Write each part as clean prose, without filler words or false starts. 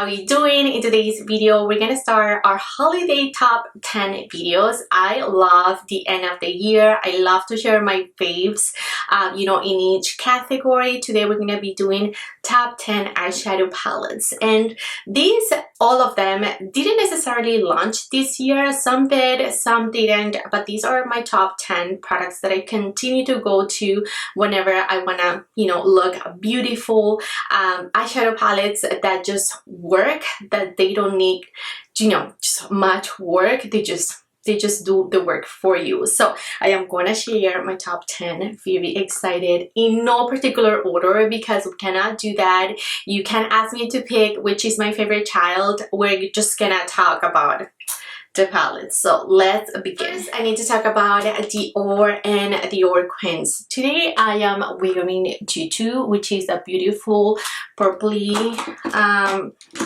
how are you doing? In today's video, we're gonna start our holiday top 10 videos. I love the end of the year. I love to share my faves, you know, in each category. Today, we're gonna be doing top 10 eyeshadow palettes. And these, all of them, didn't necessarily launch this year. Some did, some didn't, but these are my top 10 products that I continue to go to whenever I wanna, you know, look beautiful. Eyeshadow palettes that just work, that they don't need, you know, just much work. They just do the work for you. So I am going to share my top 10. Very excited, in no particular order because we cannot do that. You can ask me to pick which is my favorite child. We're just gonna talk about the palettes. So let's begin. First, I need to talk about DIOR and DIOR Queens. Today I am wearing Tutu, which is a beautiful purpley,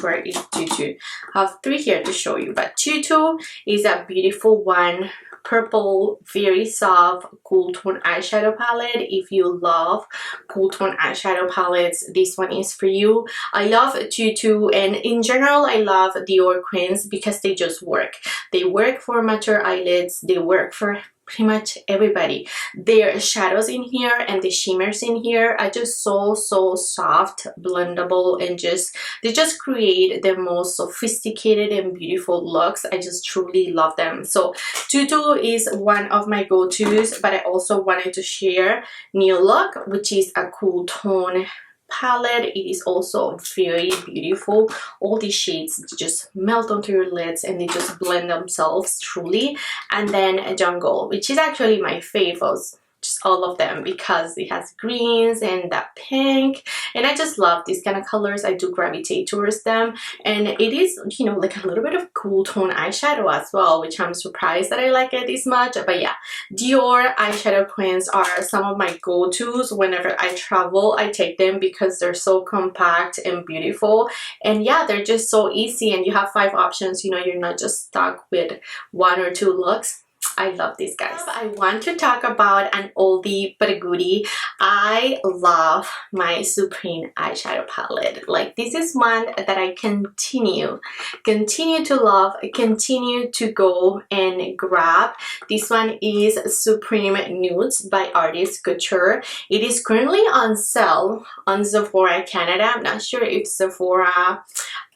where is Tutu? I have three here to show you, but Tutu is a beautiful one. Purple, very soft, cool tone eyeshadow palette. If you love cool tone eyeshadow palettes, this one is for you. I love Tutu, and in general I love DIOR Queens because they just work. They work for mature eyelids, they work for pretty much everybody. Their shadows in here and the shimmers in here are just so soft, blendable, and they just create the most sophisticated and beautiful looks. I just truly love them. So Tutu is one of my go-tos, but I also wanted to share New Look, which is a cool tone palette. It is also very beautiful. All these shades just melt onto your lids and they just blend themselves truly. And then Jungle, which is actually my favorite, just all of them, because it has greens and that pink, and I just love these kind of colors. I do gravitate towards them, and it is, you know, like a little bit of cool tone eyeshadow as well, which I'm surprised that I like it this much. But yeah, DIOR eyeshadow queens are some of my go-tos. Whenever I travel, I take them because they're so compact and beautiful, and yeah, they're just so easy, and you have 5 options. You know, you're not just stuck with 1 or 2 looks. I love these guys. I want to talk about an oldie but a goodie. I love my Supreme eyeshadow palette. Like, this is one that I continue to love, continue to go and grab. This one is Supreme Nudes by Artist Couture. It is currently on sale on Sephora Canada. I'm not sure if Sephora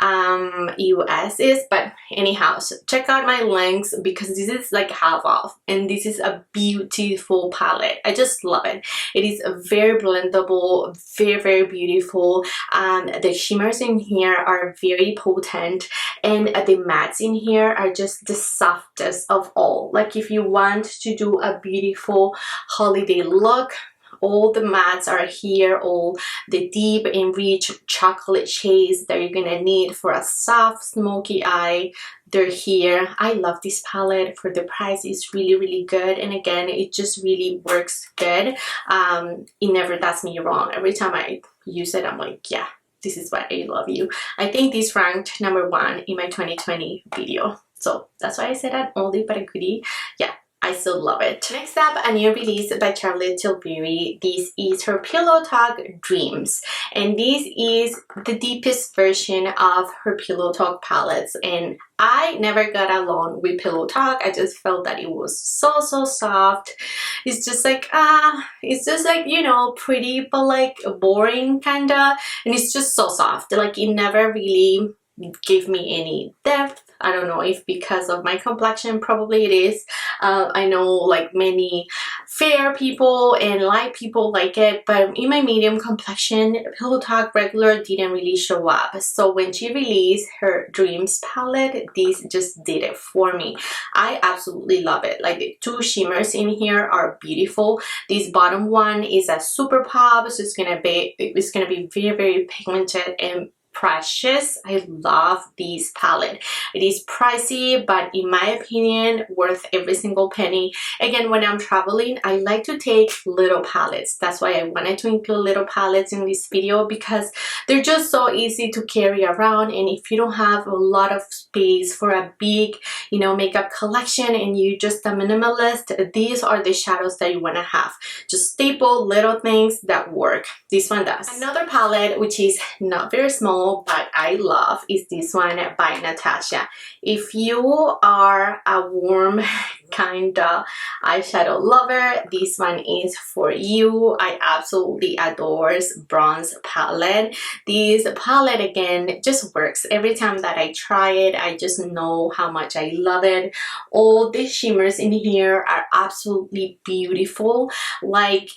US is, but anyhow, so check out my links because this is like half off, and this is a beautiful palette. I just love it. It is very blendable, very beautiful. The shimmers in here are very potent, and the mattes in here are just the softest of all. Like, if you want to do a beautiful holiday look, all the mattes are here, all the deep and rich chocolate shades that you're gonna need for a soft, smoky eye. They're here. I love this palette. For the price, it's really good, and again, it just really works good. It never does me wrong. Every time I use it, I'm like, yeah, this is why I love you. I think this ranked #1 in my 2020 video, so that's why I said that oldie but a goodie. Yeah, I still love it. Next up, a new release by Charlotte Tilbury. This is her Pillow Talk Dreams, and this is the deepest version of her Pillow Talk palettes, and I never got along with Pillow Talk. I just felt that it was so soft. It's just like, you know, pretty but like boring kinda, and it's just so soft. Like, it never really gave me any depth. I don't know if because of my complexion, probably it is. I know like many fair people and light people like it, but in my medium complexion, Pillow Talk regular didn't really show up. So when she released her Dreams palette, this just did it for me. I absolutely love it. Like, the 2 shimmers in here are beautiful. This bottom one is a super pop, so it's gonna be very pigmented and precious. I love this palette. It is pricey, but in my opinion, worth every single penny. Again, when I'm traveling, I like to take little palettes. That's why I wanted to include little palettes in this video, because they're just so easy to carry around. And if you don't have a lot of space for a big, you know, makeup collection and you're just a minimalist, these are the shadows that you want to have. Just staple little things that work. This one does. Another palette, which is not very small, know, but I love is this one by Natasha. If you are a warm kind of eyeshadow lover, this one is for you. I absolutely adore Bronze palette. This palette again just works. Every time that I try it, I just know how much I love it. All the shimmers in here are absolutely beautiful. Like,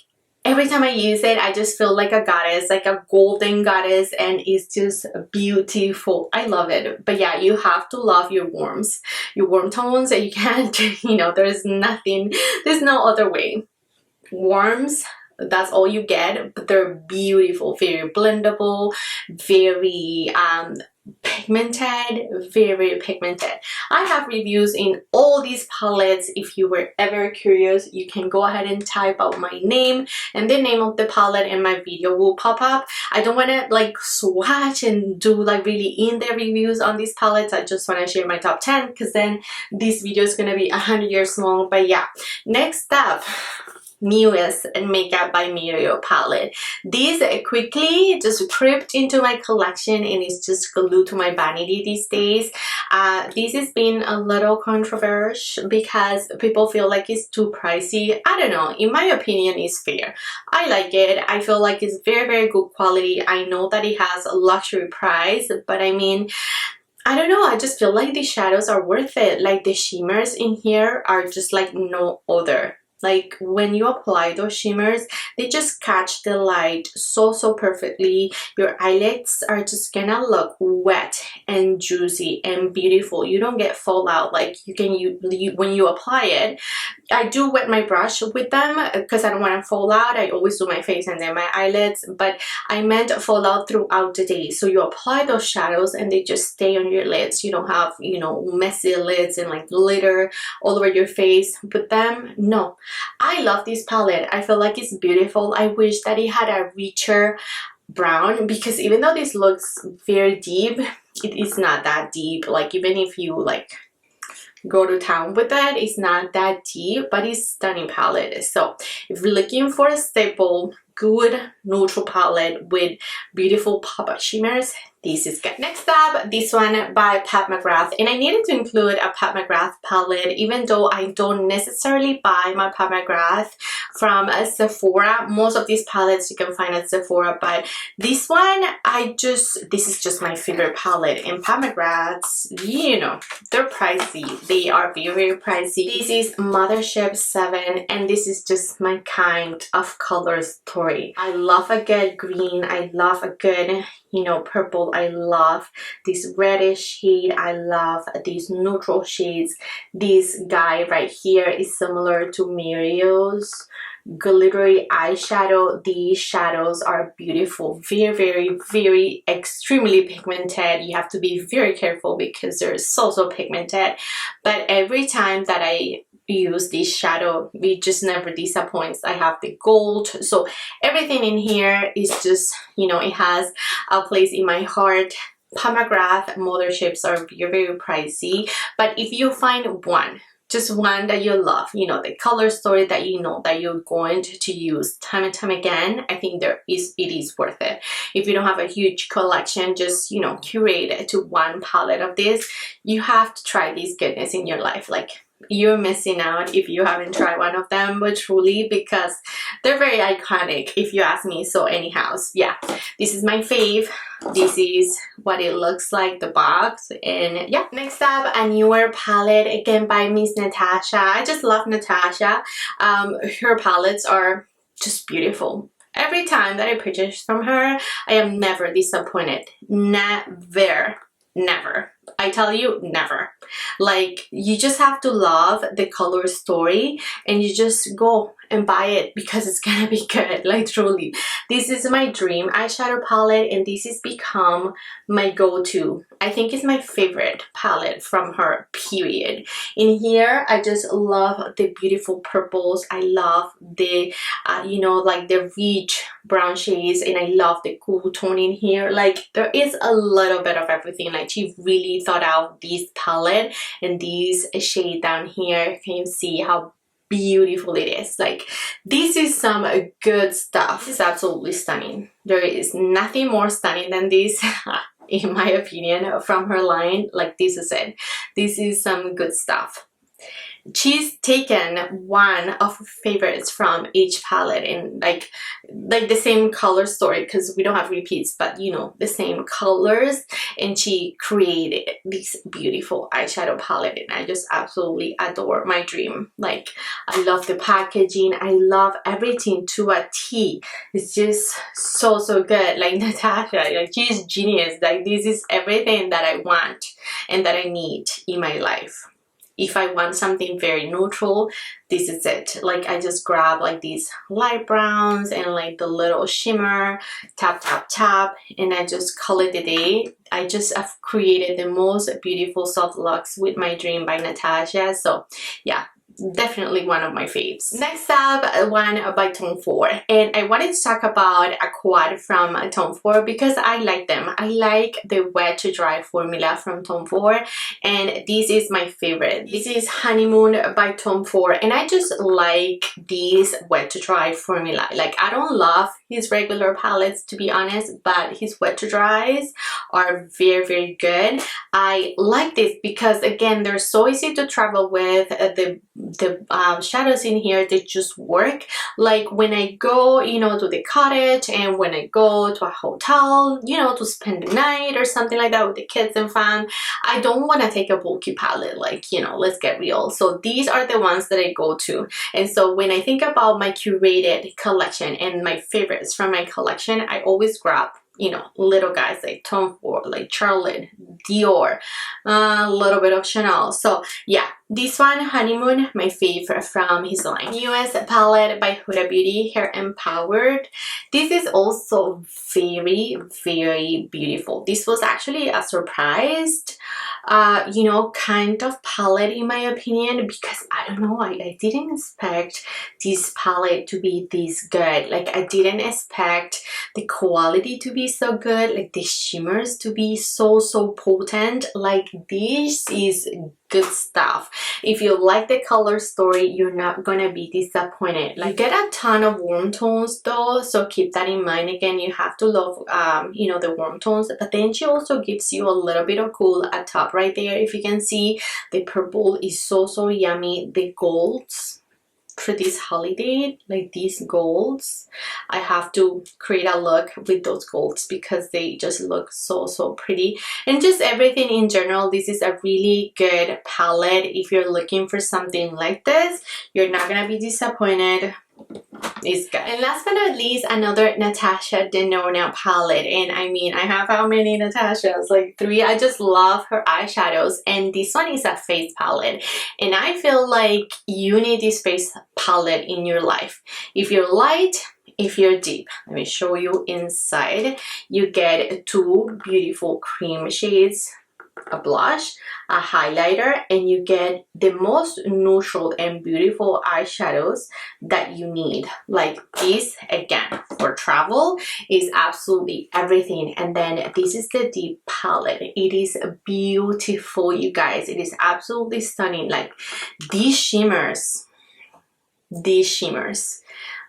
every time I use it, I just feel like a goddess, like a golden goddess, and it's just beautiful. I love it. But yeah, you have to love your warms, your warm tones, and you can't, you know, there's no other way. Warms, that's all you get, but they're beautiful, very blendable, very pigmented, very pigmented. I have reviews in all these palettes. If you were ever curious, you can go ahead and type out my name and the name of the palette, and my video will pop up. I don't want to like swatch and do like really in-depth reviews on these palettes. I just want to share my top 10 because then this video is going to be 100 years long. But yeah, next up, newest makeup by Muriel palette. This quickly just crept into my collection and it's just glued to my vanity these days. This has been a little controversial because people feel like it's too pricey. I don't know, in my opinion it's fair. I like it. I feel like it's very good quality. I know that it has a luxury price, but I mean, I don't know, I just feel like the shadows are worth it. Like the shimmers in here are just like no other. Like when you apply those shimmers, they just catch the light so perfectly. Your eyelids are just gonna look wet and juicy and beautiful. You don't get fallout. Like when you apply it. I do wet my brush with them because I don't want to fall out. I always do my face and then my eyelids, but I meant fall out throughout the day. So you apply those shadows and they just stay on your lids. You don't have, you know, messy lids and like glitter all over your face. But them, no. I love this palette. I feel like it's beautiful. I wish that it had a richer brown, because even though this looks very deep, it is not that deep. Like even if you like go to town with that, it's not that deep, but it's stunning palette. So if you're looking for a staple good neutral palette with beautiful pop-up shimmers, this is good. Next up, this one by Pat McGrath, and I needed to include a Pat McGrath palette even though I don't necessarily buy my Pat McGrath from Sephora. Most of these palettes you can find at Sephora, but this one, this is just my favorite palette. And Pat McGrath's, you know, they're pricey. They are very pricey. This is Mothership 7, and this is just my kind of color story. I love a good green. I love a good, you know, purple. I love this reddish shade. I love these neutral shades. This guy right here is similar to Muriel's glittery eyeshadow. These shadows are beautiful, very extremely pigmented. You have to be very careful because they're so pigmented, but every time that I use this shadow, it just never disappoints. I have the gold, so everything in here is just, you know, it has a place in my heart. Pat McGrath Motherships are very pricey, but if you find one, just one that you love, you know, the color story that you know that you're going to use time and time again, I think it is worth it. If you don't have a huge collection, just, you know, curate it to one palette of this. You have to try this goodness in your life. Like, you're missing out if you haven't tried one of them, but truly, because they're very iconic if you ask me. So anyhow, yeah, this is my fave. This is what it looks like, the box. And yeah, next up, a newer palette again by Miss Natasha. I just love Natasha. Her palettes are just beautiful. Every time that I purchase from her, I am never disappointed. Never. I tell you, never. Like, you just have to love the color story and you just go and buy it because it's gonna be good. Like, truly, this is my dream eyeshadow palette and this has become my go-to. I think it's my favorite palette from her, period. In here, I just love the beautiful purples. I love the you know, like the rich brown shades, and I love the cool tone in here. Like, there is a little bit of everything. Like, she really thought out this palette, and this shade down here, can you see how beautiful it is? Like, this is some good stuff. This is absolutely stunning. There is nothing more stunning than this. in my opinion, from her line. Like, this is it. This is some good stuff. She's taken one of her favorites from each palette, and like the same color story, because we don't have repeats, but you know, the same colors, and she created this beautiful eyeshadow palette, and I just absolutely adore. My dream. Like, I love the packaging, I love everything to a T. It's just so good. Like, Natasha, like, she's genius. Like, this is everything that I want and that I need in my life. If I want something very neutral, this is it. Like, I just grab like these light browns and like the little shimmer, tap, tap, tap, and I just call it a day. I just have created the most beautiful soft looks with My Dream by Natasha. So yeah, definitely one of my faves. Next up, one by Tom Ford, and I wanted to talk about a quad from Tom Ford because I like them. I like the wet to dry formula from Tom Ford, and this is my favorite. This is Honeymoon by Tom Ford, and I just like this wet to dry formula. Like, I don't love his regular palettes, to be honest, but his wet to dries are very good. I like this because, again, they're so easy to travel with. The shadows in here, they just work. Like, when I go, you know, to the cottage, and when I go to a hotel, you know, to spend the night or something like that with the kids and fam, I don't want to take a bulky palette. Like, you know, let's get real. So these are the ones that I go to. And so when I think about my curated collection and my favorites from my collection, I always grab, you know, little guys like Tom Ford, like Charlotte, Dior, a little bit of Chanel. So yeah, this one, Honeymoon, my favorite from his line. US palette by Huda Beauty, Hair Empowered. This is also very beautiful. This was actually a surprise, you know, kind of palette in my opinion, because I don't know, I didn't expect this palette to be this good. Like, I didn't expect the quality to be so good, like the shimmers to be so potent. Like, this is good stuff. If you like the color story, you're not gonna be disappointed. Like, you get a ton of warm tones though, so keep that in mind. Again, you have to love you know, the warm tones, but then she also gives you a little bit of cool at top right there. If you can see, the purple is so yummy. The golds for this holiday, like these golds, I have to create a look with those golds because they just look so pretty. And just everything in general, this is a really good palette. If you're looking for something like this, you're not gonna be disappointed. It's good. And last but not least, another Natasha Denona palette. And I mean, I have how many Natashas? Like 3. I just love her eyeshadows, and this one is a face palette, and I feel like you need this face palette in your life. If you're light, if you're deep. Let me show you inside. You get 2 beautiful cream shades, a blush, a highlighter, and you get the most neutral and beautiful eyeshadows that you need. Like, this, again, for travel is absolutely everything. And then this is the deep palette. It is beautiful, you guys. It is absolutely stunning. Like, these shimmers,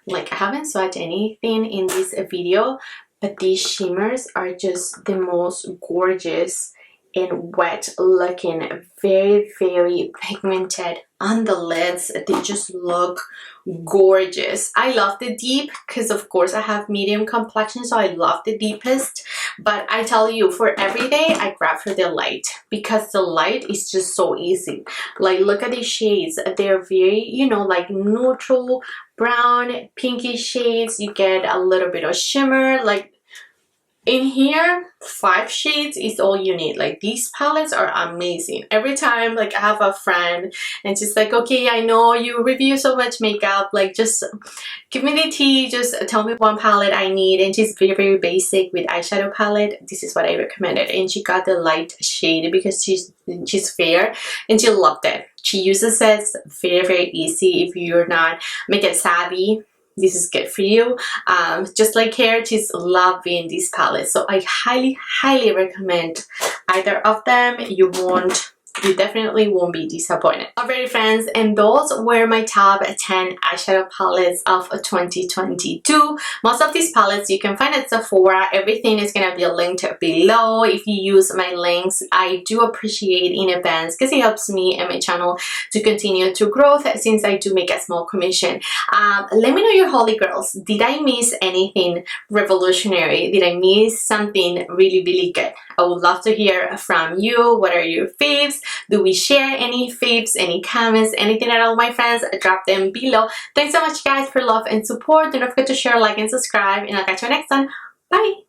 like, I haven't swatched anything in this video, but these shimmers are just the most gorgeous and wet looking, very pigmented on the lids. They just look gorgeous. I love the deep because, of course, I have medium complexion, so I love the deepest. But I tell you, for every day, I grab for the light because the light is just so easy. Like, look at these shades. They're very, you know, like neutral brown, pinky shades. You get a little bit of shimmer. Like, in here, 5 shades is all you need. Like, these palettes are amazing. Every time, like, I have a friend and she's like, okay, I know you review so much makeup, like, just give me the tea, just tell me one palette I need. And she's very basic with eyeshadow palette. This is what I recommended, and she got the light shade because she's fair and she loved it. She uses it very easy. If you're not makeup savvy, this is good for you. Just like her, she's loving this palette. So I highly recommend either of them. You won't you definitely won't be disappointed. Alrighty friends, and those were my top 10 eyeshadow palettes of 2022. Most of these palettes you can find at Sephora. Everything is going to be linked below. If you use my links, I do appreciate in advance because it helps me and my channel to continue to grow since I do make a small commission. Let me know, your holy girls, did I miss anything revolutionary? Did I miss something really, really good? I would love to hear from you. What are your faves? Do we share any faves, any comments, anything at all, my friends? Drop them below. Thanks so much guys for love and support. Do not forget to share, like, and subscribe, and I'll catch you next time. Bye!